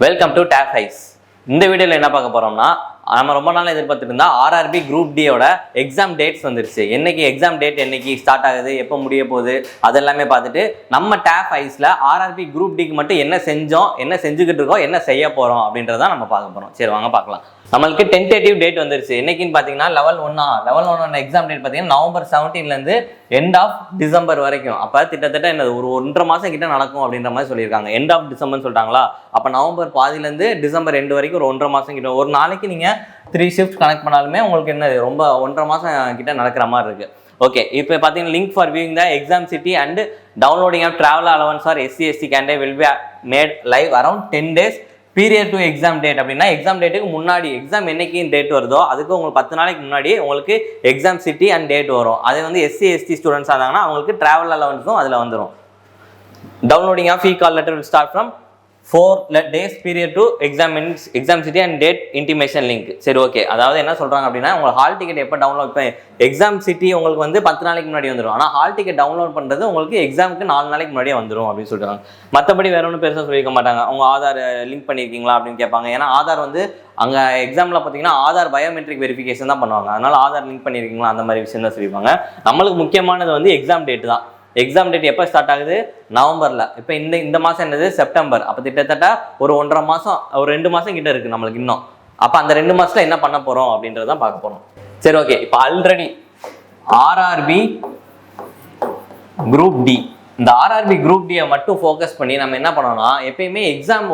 Welcome to tape ice. இந்த வீடியோவில் என்ன பார்க்க போகிறோம்னா, நம்ம ரொம்ப நாள் எதிர்பார்த்துட்டு இருந்தா ஆர்ஆர்பி குரூப் டியோட எக்ஸாம் டேட்ஸ் வந்துருச்சு. என்னைக்கு எக்ஸாம் டேட், என்னைக்கு ஸ்டார்ட் ஆகுது, எப்போ முடிய போகுது, அதெல்லாமே பார்த்துட்டு நம்ம டேப் ஐஸில் ஆர்ஆர்பி குரூப் டிக்கு மட்டும் என்ன செஞ்சோம், என்ன செஞ்சுக்கிட்டு இருக்கோம், என்ன செய்ய போகிறோம் அப்படின்றத நம்ம பார்க்க போகிறோம். சரி வாங்க பார்க்கலாம். நம்மளுக்கு டென்டேட்டிவ் டேட் வந்துருச்சு. என்னைக்குன்னு பார்த்தீங்கன்னா லெவல் ஒன் எக்ஸாம் டேட் பார்த்தீங்கன்னா நவம்பர் 17லேருந்து எண்ட் ஆஃப் டிசம்பர் வரைக்கும். அப்போ கிட்டத்தட்ட என்ன ஒரு 1.5 மாதம் கிட்ட நடக்கும் அப்படின்ற மாதிரி சொல்லியிருக்காங்க. எண்ட் ஆஃப் டிசம்பர்னு சொல்லிட்டாங்களா, அப்போ நவம்பர் பாதியிலேருந்து டிசம்பர் 2 வரைக்கும் ஒரு 1.5 மாதம் கிட்ட. ஒரு நாளைக்கு நீங்கள் 3 ஷிஃப்ட் கனெக்ட் பண்ணாலுமே உங்களுக்கு என்ன ரொம்ப 1.5 மாதம் கிட்ட நடக்கிற மாதிரி இருக்குது. ஓகே, இப்போ பார்த்தீங்கன்னா link for viewing the exam city and downloading of travel allowance for SC/ST candidate will be made live around 10 days period to exam date. அப்படின்னா எக்ஸாம் டேட்டுக்கு முன்னாடி, எக்ஸாம் என்னைக்கு டேட் வருதோ அதுக்கு உங்களுக்கு 10 நாளைக்கு முன்னாடி உங்களுக்கு எக்ஸாம் சிட்டி அண்ட் டேட் வரும். அது வந்து SC/ST ஸ்டூடெண்ட்ஸ் ஆனாங்கன்னா அவங்களுக்கு ட்ராவல் அலவன்ஸும் அதில் வந்துடும். Downloading of e-call letter will start from 4 days period to exam city and date intimation link. சரி ஓகே, அதாவது என்ன சொல்கிறாங்க அப்படின்னா உங்களுக்கு ஹால் டிக்கெட் எப்போ டவுன்லோட், இப்போ எக்ஸாம் சிட்டி உங்களுக்கு வந்து 10 நாளைக்கு முன்னாடி வந்துடும். ஆனால் ஹால் டிக்கெட் டவுன்லோட் பண்ணுறது உங்களுக்கு எக்ஸாமுக்கு 4 நாளைக்கு முன்னாடியே வந்துடும் அப்படின்னு சொல்கிறாங்க. மற்றபடி வேற ஒன்றும் பெருசாக சொல்லிக்க மாட்டாங்க. அவங்க ஆதார் லிங்க் பண்ணியிருக்கீங்களா அப்படின்னு கேட்பாங்க. ஏன்னா ஆதார் வந்து அங்கே எக்ஸாமில் பார்த்தீங்கன்னா ஆதார் பயோமெட்ரிக் வெரிஃபிகேஷன் தான் பண்ணுவாங்க. அதனால் ஆதார் லிங்க் பண்ணியிருக்கீங்களா அந்த மாதிரி விஷயம் தான் சொல்லியிருப்பாங்க. நம்மளுக்கு முக்கியமானது வந்து எக்ஸாம் டேட் தான். எக்ஸாம் டேட் எப்போ ஸ்டார்ட் ஆகுது? நவம்பரில். இப்போ இந்த மாதம் என்னது? செப்டம்பர். அப்போ கிட்டத்தட்ட ஒரு 1.5 மாதம், ஒரு 2 மாதம் கிட்ட இருக்குது நம்மளுக்கு இன்னும். அப்போ அந்த 2 மாதத்தில் என்ன பண்ண போகிறோம் அப்படின்றதான் பார்க்க போகிறோம். சரி ஓகே, இப்போ ஆல்ரெடி ஆர்ஆர்பி குரூப் டி, இந்த ஆர்ஆர்பி குரூப் டியை மட்டும் ஃபோக்கஸ் பண்ணி நம்ம என்ன பண்ணோம்னா, எப்பயுமே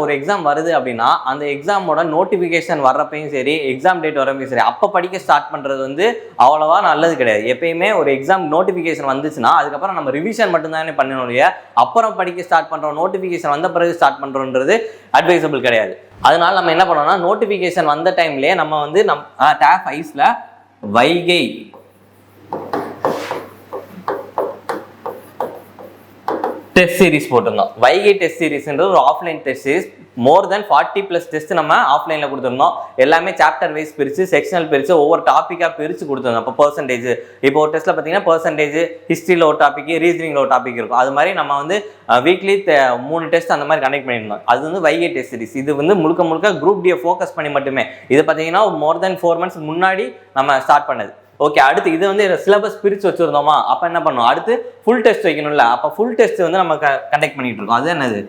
ஒரு எக்ஸாம் வருது அப்படின்னா அந்த எக்ஸாமோட நோட்டிஃபிகேஷன் வர்றப்பையும் சரி, எக்ஸாம் டேட் வரப்பையும் சரி, அப்போ படிக்க ஸ்டார்ட் பண்ணுறது வந்து அவ்வளோவா நல்லது கிடையாது. எப்பயுமே ஒரு எக்ஸாம் நோட்டிஃபிகேஷன் வந்துச்சுன்னா அதுக்கப்புறம் நம்ம ரிவிஷன் மட்டும்தானே பண்ணணும் இல்லையா, அப்புறம் படிக்க ஸ்டார்ட் பண்ணுறோம், நோட்டிஃபிகேஷன் வந்த பிறகு ஸ்டார்ட் பண்ணுறோன்றது அட்வைசபிள் கிடையாது. அதனால நம்ம என்ன பண்ணோம்னா, நோட்டிஃபிகேஷன் வந்த டைம்லேயே நம்ம வந்து டேப் ஐஸில் வைகை டெஸ்ட் சீரிஸ் போட்டிருந்தோம். வைகை டெஸ்ட் சீரிஸ்ன்றது ஒரு ஆஃப்லைன் டெஸ்ட் சீரிஸ். மோர் தென் 40+ டெஸ்ட் நம்ம ஆஃப்லைனில் கொடுத்துருந்தோம். எல்லாமே சாப்டர் வைஸ் பிரித்து, செக்ஷனல் பிரித்து, ஒவ்வொரு டாப்பிக்காக பிரித்து கொடுத்துருந்தோம். இப்போ பர்சன்டேஜ், இப்போ ஒரு டெஸ்ட்டில் பார்த்தீங்கன்னா பர்சன்டேஜ், ஹிஸ்ட்ரியில் ஒரு டாபிக், ரீசனிங்கில் ஒரு டாபிக் இருக்கும். அது மாதிரி நம்ம வந்து வீக்லி 3 டெஸ்ட் அந்த மாதிரி கனெக்ட் பண்ணியிருந்தோம். அது வந்து வைகை டெஸ்ட் சீரிஸ். இது வந்து முழுக்க குரூப் டியை ஃபோக்கஸ் பண்ணி மட்டுமே. இது பார்த்தீங்கன்னா மோர் தென் 4 months முன்னாடி நம்ம ஸ்டார்ட் பண்ணது. ஓகே, அடுத்து இது வந்து சிலபஸ் பிரித்து வச்சுருந்தோமா, அப்போ என்ன பண்ணணும், அடுத்து ஃபுல் டெஸ்ட் வைக்கணும்ல, அப்போ ஃபுல் டெஸ்ட் வந்து நம்ம கண்டக்ட் பண்ணிட்டு இருக்கோம். அது என்னது?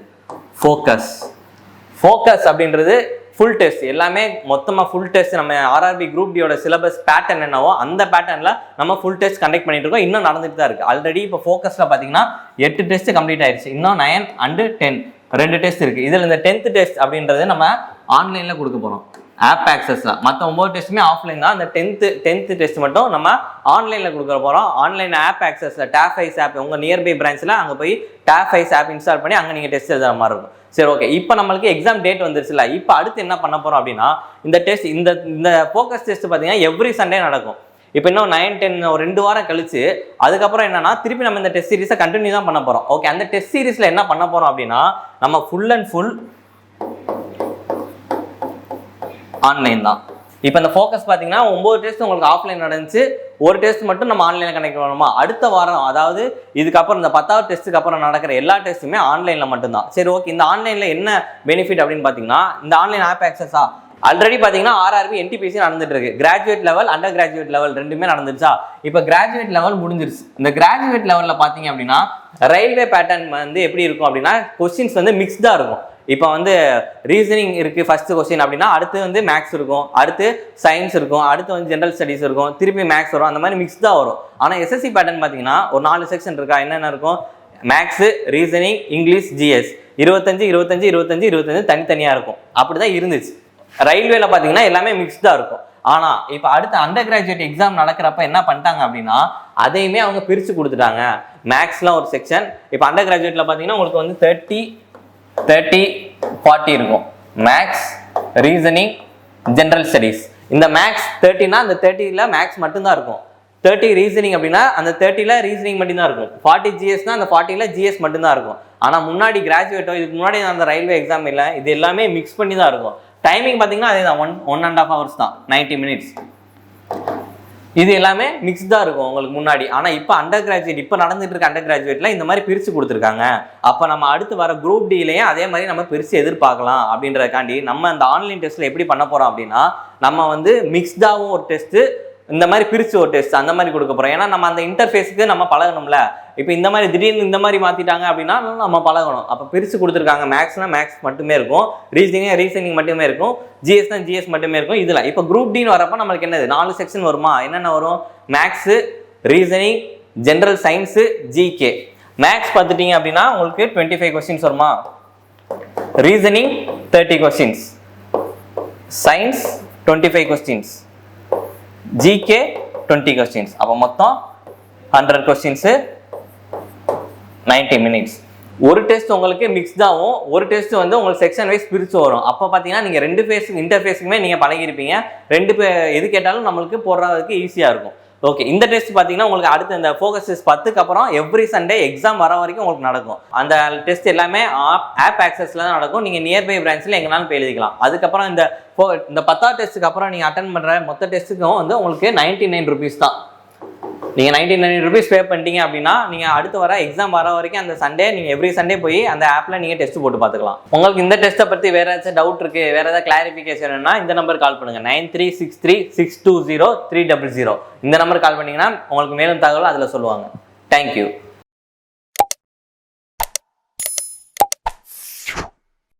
ஃபோக்கஸ் அப்படின்றது ஃபுல் டெஸ்ட். எல்லாமே மொத்தமாக ஃபுல் டெஸ்ட். நம்ம ஆர்ஆர்பி குரூப் டியோட சிலபஸ் பேட்டர்ன் என்னவோ அந்த பேட்டர்னில் நம்ம ஃபுல் டெஸ்ட் கண்டக்ட் பண்ணிட்டு இருக்கோம். இன்னும் நடந்துட்டு தான் இருக்குது. ஆல்ரெடி இப்போ ஃபோக்கஸில் பார்த்தீங்கன்னா 8 டெஸ்ட் கம்ப்ளீட் ஆயிடுச்சு. இன்னும் 9 and 10 2 டெஸ்ட் இருக்குது. இதில் இந்த 10th டெஸ்ட் அப்படின்றது நம்ம ஆன்லைனில் கொடுக்க போகிறோம், ஆப் ஆக்சஸில். மற்ற 9 டெஸ்ட்டுமே ஆஃப்லைன் தான். அந்த 10th டெஸ்ட் மட்டும் நம்ம ஆன்லைனில் கொடுக்க போகிறோம். ஆன்லைன் ஆப் ஆக்சஸில் டேப் ஐஸ் ஆப் உங்கள் நியர்பை பிரான்ச்சில் அங்கே போய் டேப் ஐஸ் ஆப் இன்ஸ்டால் பண்ணி அங்கே நீங்கள் டெஸ்ட் எழுதுற மாதிரி இருக்கும். சரி ஓகே, இப்போ நம்மளுக்கு எக்ஸாம் டேட் வந்துருச்சுல. இப்போ அடுத்து என்ன பண்ண போகிறோம் அப்படின்னா, இந்த டெஸ்ட், இந்த ஃபோக்கஸ் டெஸ்ட் பார்த்தீங்கன்னா எவ்ரி சண்டே நடக்கும். இப்போ இன்னும் 9, 10 ஒரு 2 வாரம் கழிச்சு அதுக்கப்புறம் என்னன்னா திருப்பி நம்ம இந்த டெஸ்ட் சீரிஸை கண்டினியூ தான் பண்ண போகிறோம். ஓகே, அந்த டெஸ்ட் சீரிஸில் என்ன பண்ண போகிறோம் அப்படின்னா, நம்ம ஃபுல் அண்ட் ஃபுல் ஆன்லைன் தான். இப்போ இந்த ஃபோக்கஸ் பார்த்தீங்கன்னா 9 டெஸ்ட் உங்களுக்கு ஆஃப்லைன் நடந்துச்சு, ஒரு டெஸ்ட் மட்டும் நம்ம ஆன்லைனில் கனெக்ட் பண்ணணுமா. அடுத்த வாரம், அதாவது இதுக்கப்புறம் இந்த 10வது டெஸ்ட்டுக்கு அப்புறம் நடக்கிற எல்லா டெஸ்ட்டுமே ஆன்லைனில் மட்டும்தான். சரி ஓகே, இந்த ஆன்லைனில் என்ன பெனிஃபிட் அப்படின்னு பார்த்தீங்கன்னா, இந்த ஆன்லைன் ஆப் ஆக்சஸா ஆல்ரெடி பார்த்தீங்கன்னா ஆர்ஆர்பி NTPC நடந்துட்டு இருக்கு. Graduate level, under graduate level ரெண்டுமே நடந்துருச்சா. இப்போ கிராஜுவேட் லெவல் முடிஞ்சிருச்சு. இந்த கிராஜுவேட் லெவலில் பார்த்தீங்க அப்படின்னா ரயில்வே பேட்டர்ன் வந்து எப்படி இருக்கும் அப்படின்னா, கொஸ்டின்ஸ் வந்து மிக்ஸ்டாக இருக்கும். இப்போ வந்து ரீசனிங் இருக்குது ஃபர்ஸ்ட் கொஸ்டின் அப்படின்னா, அடுத்து வந்து மேக்ஸ் இருக்கும், அடுத்து சயின்ஸ் இருக்கும், அடுத்து வந்து ஜென்ரல் ஸ்டடீஸ் இருக்கும், திருப்பி மேக்ஸ் வரும். அந்த மாதிரி மிக்ஸ்டாக வரும். ஆனால் SSC பேட்டர்ன் பார்த்தீங்கன்னா ஒரு 4 செக்ஷன் இருக்கா. என்னென்ன இருக்கும்? மேக்ஸு, ரீசனிங், இங்கிலீஷ், GS 25 தனித்தனியாக இருக்கும். அப்படி தான் இருந்துச்சு. ரயில்வேல பார்த்தீங்கன்னா எல்லாமே மிக்ஸ்டாக இருக்கும். ஆனால் இப்போ அடுத்த அண்டர் கிராஜுவேட் எக்ஸாம் நடக்கிறப்ப என்ன பண்ணிட்டாங்க அப்படின்னா, அதையுமே அவங்க பிரித்து கொடுத்துட்டாங்க. மேக்ஸ்லாம் ஒரு செக்ஷன். இப்போ அண்டர் கிராஜுவேட்டில் பார்த்தீங்கன்னா உங்களுக்கு வந்து 30-40 இருக்கும். Maths, reasoning, general studies. இந்த மேக்ஸ் 30னா அந்த 30ல் மேக்ஸ் மட்டும்தான் இருக்கும். 30 ரீசனிங் அப்படின்னா அந்த 30ல் ரீசனிங் மட்டும்தான் இருக்கும். 40 GSனா அந்த 40ல் GS மட்டும்தான் இருக்கும். ஆனால் முன்னாடி கிராஜுவேட்டோ, இதுக்கு முன்னாடி அந்த ரயில்வே எக்ஸாம் இல்லை, இது எல்லாமே மிக்ஸ் பண்ணி தான் இருக்கும். டைமிங் பார்த்தீங்கன்னா அதே தான், 1.5 hours தான், 90 minutes. இது எல்லாமே மிக்ஸ்டாக இருக்கும் உங்களுக்கு முன்னாடி. ஆனால் இப்போ அண்டர் கிராஜுவேட், இப்போ நடந்துட்டு இருக்க அண்டர் கிராஜுவேட்ல இந்த மாதிரி பிரித்து கொடுத்துருக்காங்க. அப்போ நம்ம அடுத்து வர குரூப் டிலையும் அதே மாதிரி நம்ம பிரித்து எதிர்பார்க்கலாம் அப்படின்றதுக்காண்டி நம்ம அந்த ஆன்லைன் டெஸ்ட்டில் எப்படி பண்ண போகிறோம் அப்படின்னா, நம்ம வந்து மிக்ஸ்டாகவும் ஒரு டெஸ்ட்டு, இந்த மாதிரி பிரித்து ஒரு டெஸ்ட் அந்த மாதிரி கொடுக்க போகிறோம். ஏன்னா நம்ம அந்த இன்டர்ஃபேஸுக்கு நம்ம பழகணும்ல. இப்போ இந்த மாதிரி திடீர்னு இந்த மாதிரி மாற்றிட்டாங்க அப்படின்னா நம்ம பழகணும். அப்போ பிரித்து கொடுத்துருக்காங்க. மேக்ஸ்னா மேக்ஸ் மட்டுமே இருக்கும், ரீசனிங் மட்டுமே இருக்கும், ஜிஎஸ்னா ஜிஎஸ் மட்டுமே இருக்கும். இதில் இப்போ குரூப் டின்னு வரப்போ நம்மளுக்கு என்னது 4 செக்ஷன் வருமா? என்னென்ன வரும்? Maths, reasoning, general science, GK. Maths பார்த்துட்டீங்க அப்படின்னா உங்களுக்கு 25 கொஸ்டின்ஸ் வருமா? Reasoning 30 questions, science 25 questions, GK 20 questions. அப்போ மொத்தம் 100 கொஸ்டின்ஸு, 90 மினிட்ஸ். ஒரு டெஸ்ட் உங்களுக்கு மிக்ஸ்டாகவும் ஒரு டெஸ்ட் வந்து உங்களுக்கு செக்ஷன் வைஸ் பிரித்து வரும். அப்போ பார்த்தீங்கன்னா நீங்கள் 2 இன்டர்ஃபேஸுக்குமே நீங்கள் பழகிருப்பீங்க. 2 எது கேட்டாலும் நம்மளுக்கு போடுறதுக்கு ஈஸியாக இருக்கும். ஓகே, இந்த டெஸ்ட் பார்த்தீங்கன்னா உங்களுக்கு அடுத்து இந்த ஃபோக்கஸ் டெஸ்ட் 10க்கு அப்புறம் எவ்ரி சண்டே எக்ஸாம் வர வரைக்கும் உங்களுக்கு நடக்கும். அந்த டெஸ்ட் எல்லாமே ஆப் ஆக்சஸில் தான் நடக்கும். நீங்கள் நியர்பை பிரான்ச்சில் எங்கேனாலும் போய் எழுதிக்கலாம். அதுக்கப்புறம் இந்த 10வது டெஸ்ட்டுக்கு அப்புறம் நீங்கள் அட்டன் பண்ணுற மொத்த டெஸ்ட்டுக்கும் வந்து உங்களுக்கு 99 ருபீஸ் தான். நீங்கள் 99 ருபீஸ் பே பண்ணிட்டீங்க அப்படின்னா நீங்கள் அடுத்து வர எக்ஸாம் வர வரைக்கும் அந்த சண்டே நீங்கள் எவ்ரி சண்டே போய் அந்த ஆப்பில் நீங்கள் டெஸ்ட் போட்டு பார்த்துக்கலாம். உங்களுக்கு இந்த டெஸ்ட்டை பற்றி வேறு ஏதாச்சும் டவுட் இருக்குது, வேறு ஏதாவது கிளாரிஃபிகேஷன்னா இந்த நம்பர் கால் பண்ணுங்கள். 9363620300. இந்த நம்பர் கால் பண்ணிங்கன்னா உங்களுக்கு மேலும் தகவல் அதில் சொல்லுவாங்க. தேங்க்யூ.